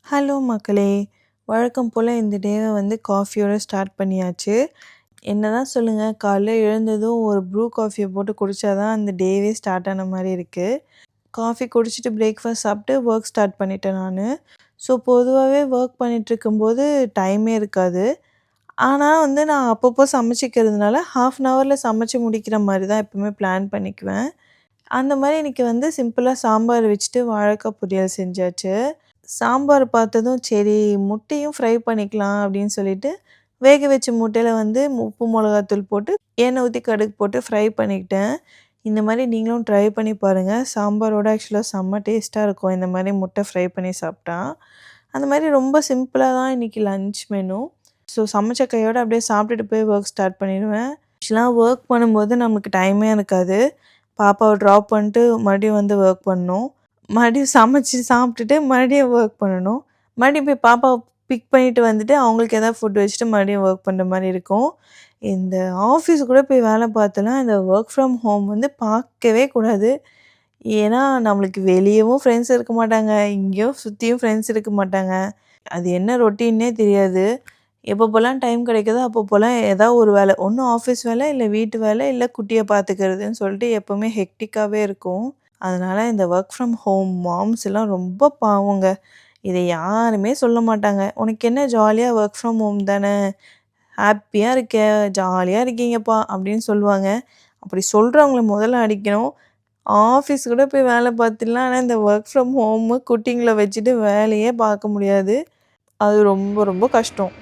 Hello மக்களே! வழக்கம் போல இந்த டேவ காஃபியோட ஸ்டார்ட் பண்ணியாச்சு. என்னதான் சொல்லுங்க, காலைல எழுந்ததும் ஒரு ப்ரூ காஃபிய போட்டு குடிச்சா தான் அந்த டேவே ஸ்டார்ட் ஆன மாரி இருக்கு. காஃபி குடிச்சிட்டு பிரேக்ஃபாஸ்ட் சாப்பிட்டு ஒர்க் ஸ்டார்ட் பண்ணிட்டேன் நானு. ஸோ பொதுவாவே ஒர்க் பண்ணிட்டுருக்கும்போது டைமே இருக்காது. ஆனா நான் அப்பப்போ சமைச்சுக்கிறதுனால, 1/2 அன் ஹவர்ல சமைச்சு முடிக்கிற மாரி தான் எப்பவுமே பிளான் பண்ணிக்குவேன். அந்த மாரி இன்னைக்கு சிம்பிளா சாம்பார் வச்சுட்டு வாழைக்காய் பொரியல் செஞ்சாச்சு. சாம்பார் பார்த்ததும் சரி முட்டையும் ஃப்ரை பண்ணிக்கலாம் அப்படின்னு சொல்லிட்டு, வேக வச்ச முட்டையில உப்பு, மிளகாத்தூள் போட்டு எண்ணெய் ஊத்தி கடுகு போட்டு ஃப்ரை பண்ணிக்கிட்டேன். இந்த மாரி நீங்களும் ட்ரை பண்ணி பாருங்க. சாம்பாரோட ஆக்சுவலா செம்ம டேஸ்ட்டா இருக்கும். இந்த மாரி முட்டை ஃப்ரை பண்ணி சாப்பிட்டா. அந்த மாரி ரொம்ப சிம்பிளா தான் இன்னைக்கு லஞ்ச் மெனு. ஸோ சமைச்ச கையோட அப்படியே சாப்பிட்டுட்டு போய் ஒர்க் ஸ்டார்ட் பண்ணிடுவேன். ஆக்சுவலா ஒர்க் பண்ணும்போது நமக்கு டைமே இருக்காது. பாப்பாவ ட்ராப் பண்ணிட்டு மறுபடியும் ஒர்க் பண்ணணும். மறுபடியும் சமைச்சு சாப்பிட்டுட்டு மறுபடியும் ஒர்க் பண்ணணும். மறுபடியும் போய் பாப்பாவ பிக் பண்ணிட்டு வந்துட்டு, அவங்களுக்கு ஏதாவது ஃபுட் வச்சுட்டு மறுபடியும் ஒர்க் பண்ற மாரி இருக்கும். இந்த ஆஃபீஸ் கூட போய் வேலை பார்த்தலாம், இந்த ஒர்க் ஃப்ரம் ஹோம் பார்க்கவே கூடாது. ஏன்னா, நம்மளுக்கு வெளியவும் ஃப்ரெண்ட்ஸ் இருக்க மாட்டாங்க. இங்கேயும் சுத்தியும் ஃப்ரெண்ட்ஸ் இருக்க மாட்டாங்க. அது என்ன ரொட்டீன்னே தெரியாது. எப்பப்போலாம் டைம் கிடைக்குதோ அப்பப்போலாம் ஏதாவது ஒரு வேலை. ஒண்ணு ஆஃபீஸ் வேலை, இல்ல வீட்டு வேலை, இல்ல குட்டிய பார்த்துக்கிறதுன்னு சொல்லிட்டு எப்பவுமே ஹெக்டிக்காவே இருக்கும். அதனால இந்த ஒர்க் ஃப்ரம் ஹோம் மாம்ஸ் எல்லாம் ரொம்ப பாவங்க. இத யாருமே சொல்ல மாட்டாங்க. "உனக்கு என்ன ஜாலியா ஒர்க் ஃப்ரம் ஹோம் தானே! ஹேப்பியா இருக்க, ஜாலியா இருக்கீங்கப்பா" அப்படின்னு சொல்லுவாங்க. அப்படி சொல்றவங்கள முதல்ல அடிக்கணும். ஆஃபீஸ் கூட போய் வேலை பார்த்துடலாம். ஆனா இந்த ஒர்க் ஃப்ரம் ஹோமு குட்டிங்கள வச்சுட்டு வேலையே பார்க்க முடியாது. அது ரொம்ப ரொம்ப கஷ்டம்.